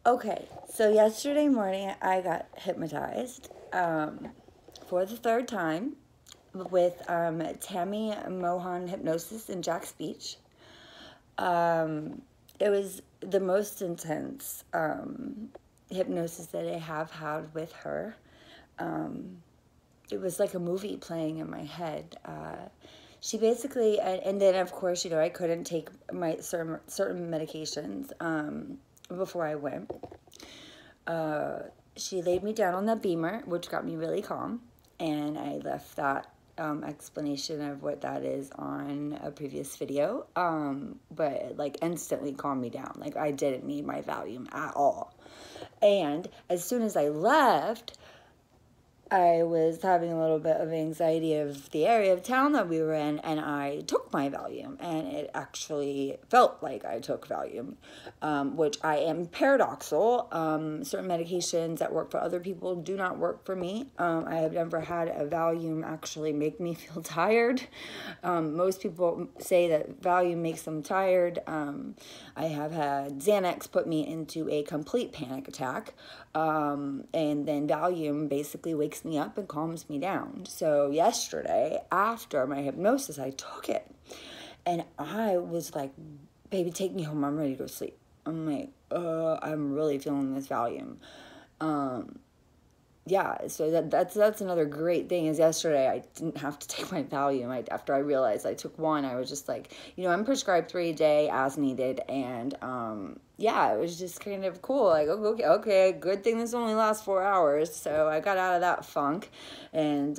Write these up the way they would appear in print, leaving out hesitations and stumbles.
Okay, so yesterday morning I got hypnotized for the third time with Tammy Mohan Hypnosis in Jack's Beach. It was the most intense hypnosis that I have had with her. It was like a movie playing in my head. She basically, and then of course, I couldn't take my certain medications before I went. She laid me down on the beamer, which got me really calm, and I left that explanation of what that is on a previous video, but it, like, instantly calmed me down. Like, I didn't need my Valium at all. And as soon as I left, I was having a little bit of anxiety of the area of town that we were in, and I took my Valium, and it actually felt like I took Valium, which I am paradoxal. Certain medications that work for other people do not work for me. I have never had a Valium actually make me feel tired. Most people say that Valium makes them tired. I have had Xanax put me into a complete panic attack, and then Valium basically wakes me up and calms me down. So yesterday, after my hypnosis, I took it, and I was like, baby, take me home, I'm ready to go sleep. I'm like, I'm really feeling this Valium. Yeah, so that's another great thing is yesterday I didn't have to take my Valium. After I realized I took one, I was just like, I'm prescribed 3 a day as needed, and yeah, it was just kind of cool. Like, okay, good thing this only lasts 4 hours. So I got out of that funk, and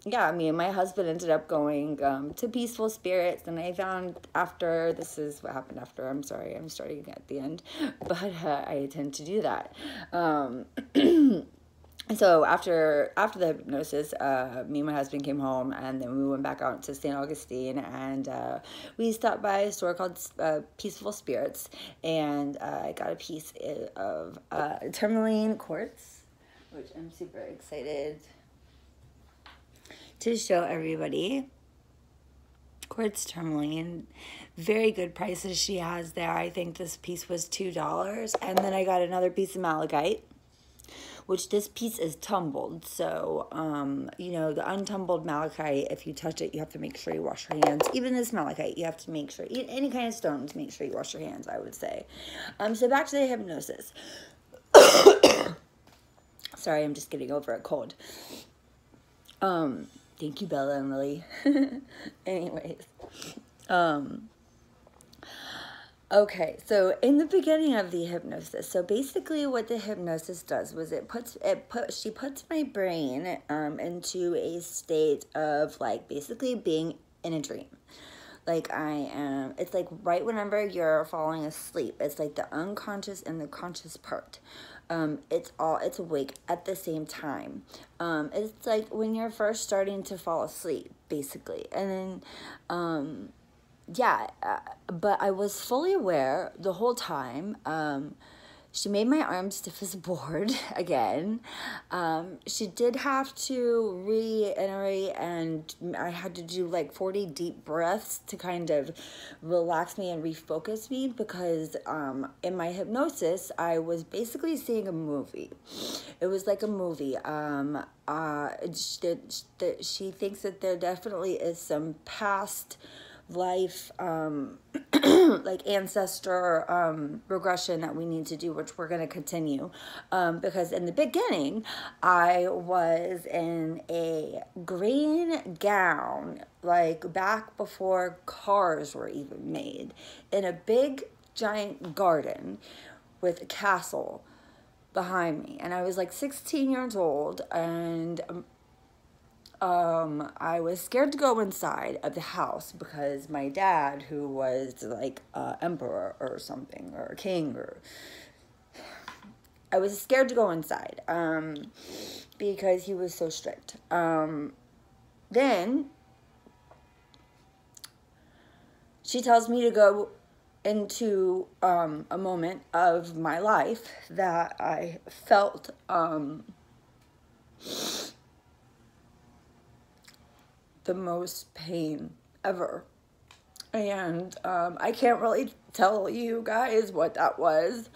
yeah, me and my husband ended up going to Peaceful Spirits, and I found after, this is what happened after, I'm sorry, I'm starting at the end, but I tend to do that. So after the hypnosis, me and my husband came home, and then we went back out to St. Augustine, and we stopped by a store called Peaceful Spirits, and I got a piece of tourmaline quartz, which I'm super excited to show everybody. Quartz tourmaline, very good prices she has there. I think this piece was $2, and then I got another piece of malachite, which this piece is tumbled. So, the untumbled malachite, if you touch it, you have to make sure you wash your hands. Even this malachite, you have to make sure, any kind of stones, make sure you wash your hands, I would say. So back to the hypnosis. Sorry, I'm just getting over a cold. Thank you, Bella and Lily. Anyways, okay, so in the beginning of the hypnosis, so basically what the hypnosis does was she puts my brain into a state of, like, basically being in a dream. Like, it's like right whenever you're falling asleep, it's like the unconscious and the conscious part. It's awake at the same time. It's like when you're first starting to fall asleep, basically. And then, yeah, but I was fully aware the whole time. She made my arms stiff as a board again. She did have to reiterate, and I had to do like 40 deep breaths to kind of relax me and refocus me, because in my hypnosis, I was basically seeing a movie. It was like a movie. She thinks that there definitely is some past life like ancestor regression that we need to do, which we're going to continue, because in the beginning I was in a green gown, like back before cars were even made, in a big giant garden with a castle behind me, and I was like 16 years old, and I was scared to go inside of the house because my dad, who was like emperor or something, or a king, I was scared to go inside because he was so strict. Then she tells me to go into a moment of my life that I felt the most pain ever. And I can't really tell you guys what that was.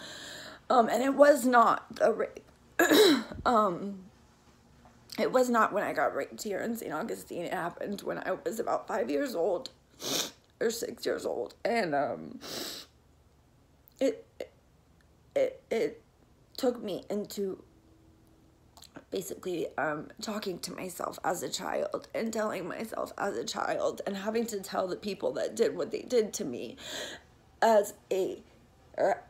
And it was not a rape. It was not when I got raped here in St. Augustine. It happened when I was about 5 years old or 6 years old. And it took me into basically talking to myself as a child and telling myself as a child and having to tell the people that did what they did to me as a, or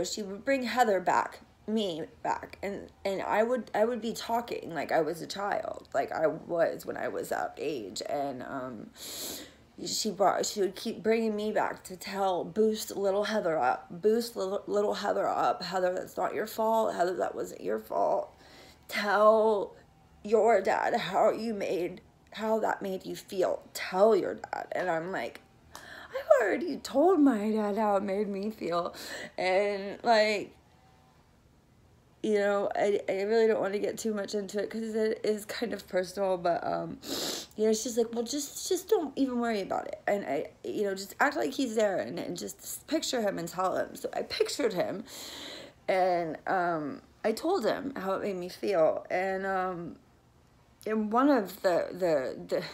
she would bring Heather back, me back, and I would be talking like I was a child, like I was when I was that age, and she would keep bringing me back to boost little Heather up, Heather, that's not your fault, Heather, that wasn't your fault, tell your dad how that made you feel, tell your dad. And I'm like, I've already told my dad how it made me feel. And like, I really don't want to get too much into it because it is kind of personal, but she's like, well, just don't even worry about it, and I just act like he's there, and just picture him and tell him. So I pictured him, and I told him how it made me feel, and one of the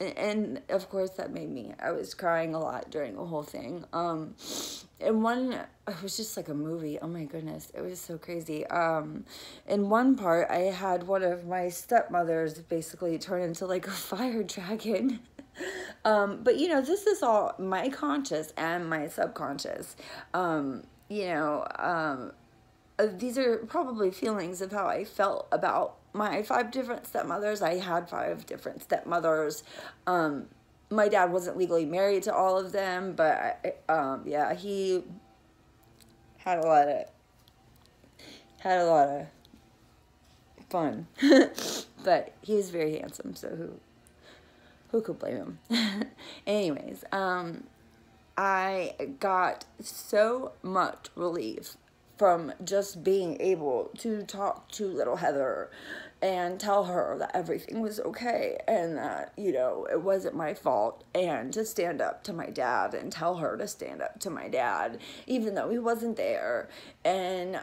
and of course that made me, I was crying a lot during the whole thing. And one, it was just like a movie. Oh my goodness, it was so crazy. In one part, I had one of my stepmothers basically turn into like a fire dragon. But this is all my conscious and my subconscious. These are probably feelings of how I felt about my 5 different stepmothers. I had 5 different stepmothers. My dad wasn't legally married to all of them, but yeah, he had a lot of fun. But he was very handsome, so who could blame him? Anyways, I got so much relief from just being able to talk to little Heather and tell her that everything was okay and that, it wasn't my fault, and to stand up to my dad and tell her to stand up to my dad, even though he wasn't there. And,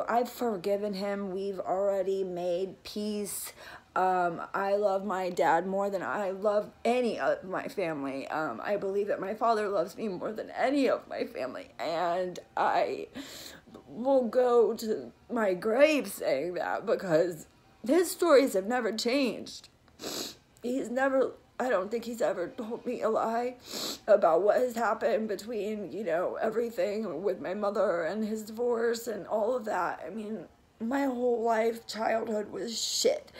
I've forgiven him. We've already made peace. I love my dad more than I love any of my family. I believe that my father loves me more than any of my family, and I will go to my grave saying that, because his stories have never changed. I don't think he's ever told me a lie about what has happened between, everything with my mother and his divorce and all of that. I mean, my whole life, childhood was shit,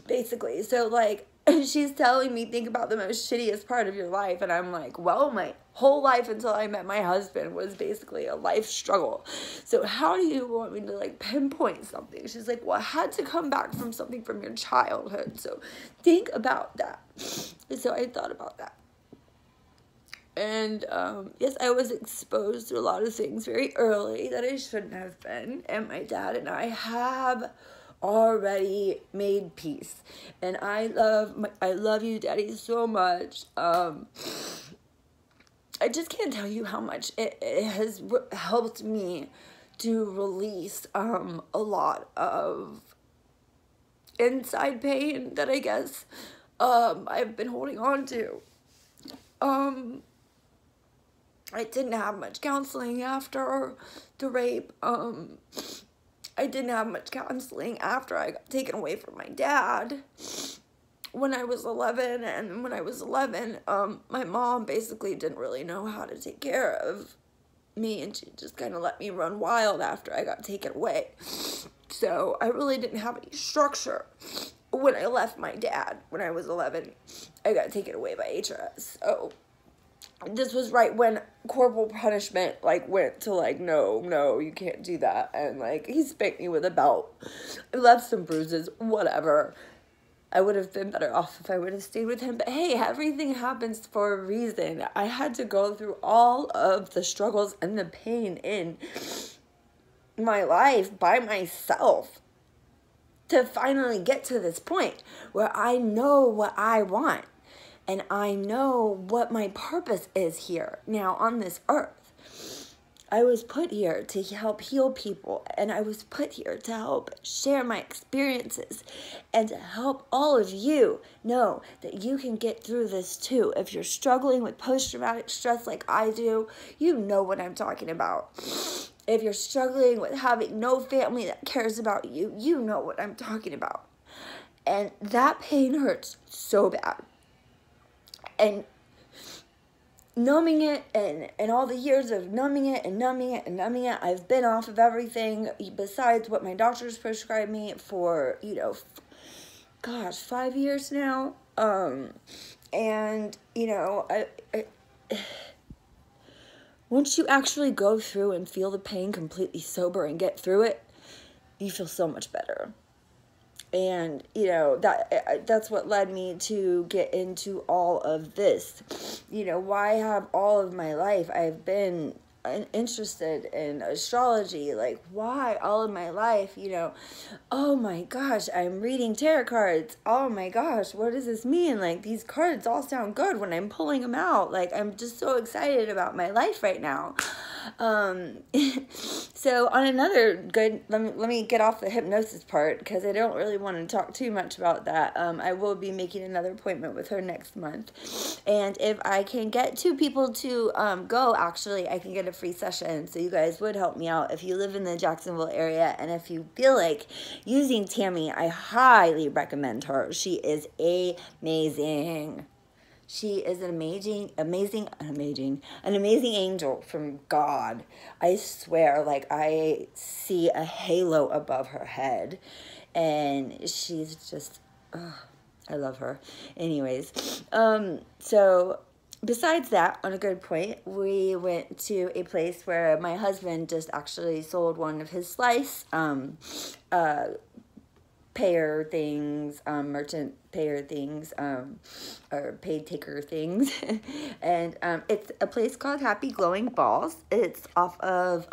basically. So, like, she's telling me, think about the most shittiest part of your life, and I'm like, well, my whole life until I met my husband was basically a life struggle. So how do you want me to, like, pinpoint something? She's like, well, I had to come back from something from your childhood, so think about that. And so I thought about that. And, yes, I was exposed to a lot of things very early that I shouldn't have been. And my dad and I have already made peace. And I love you, Daddy, so much. I just can't tell you how much it has helped me to release a lot of inside pain that I guess I've been holding on to. I didn't have much counseling after the rape. I didn't have much counseling after I got taken away from my dad when I was 11. And when I was 11, my mom basically didn't really know how to take care of me, and she just kind of let me run wild after I got taken away. So I really didn't have any structure. When I left my dad when I was 11, I got taken away by HRS. So this was right when corporal punishment, like, went to, like, no, you can't do that. And, like, he spanked me with a belt. I left some bruises, whatever. I would have been better off if I would have stayed with him. But, hey, everything happens for a reason. I had to go through all of the struggles and the pain in my life by myself to finally get to this point where I know what I want. And I know what my purpose is here now on this earth. I was put here to help heal people, and I was put here to help share my experiences and to help all of you know that you can get through this too. If you're struggling with post-traumatic stress like I do, you know what I'm talking about. If you're struggling with having no family that cares about you, you know what I'm talking about. And that pain hurts so bad. And numbing it and all the years of numbing it and numbing it and numbing it, I've been off of everything besides what my doctors prescribed me for, you know, gosh, 5 years now. And, you know, I once you actually go through and feel the pain completely sober and get through it, you feel so much better. And, you know, that's what led me to get into all of this. You know, why have all of my life I've been interested in astrology? Like, why all of my life, you know, oh my gosh, I'm reading tarot cards. Oh my gosh, what does this mean? Like, these cards all sound good when I'm pulling them out. Like, I'm just so excited about my life right now. So on another good, let me get off the hypnosis part, because I don't really want to talk too much about that. I will be making another appointment with her next month, and if I can get 2 people to go, actually, I can get a free session. So you guys would help me out if you live in the Jacksonville area, and if you feel like using Tammy, I highly recommend her. She is amazing. She is an amazing angel from God. I swear, like, I see a halo above her head, and she's just, I love her. Anyways, so besides that, on a good point, we went to a place where my husband just actually sold one of his slice, payer things, merchant payer things, or paid taker things. And it's a place called Happy Glowing Balls. It's off of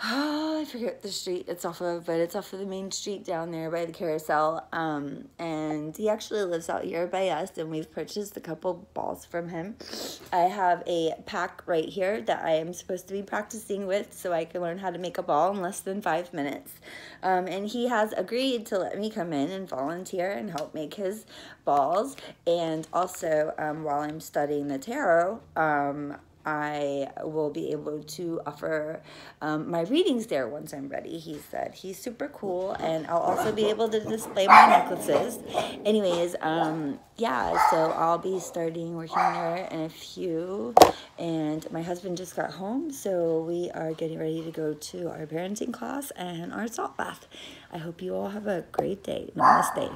I forget the street it's off of, but it's off of the main street down there by the carousel. And he actually lives out here by us, and we've purchased a couple balls from him. I have a pack right here that I am supposed to be practicing with, so I can learn how to make a ball in less than 5 minutes. And he has agreed to let me come in and volunteer and help make his balls. And also, while I'm studying the tarot, I will be able to offer my readings there once I'm ready. He said he's super cool, and I'll also be able to display my necklaces. Anyways, yeah, so I'll be starting working there in a few, and my husband just got home, so we are getting ready to go to our parenting class and our salt bath. I hope you all have a great day. Namaste.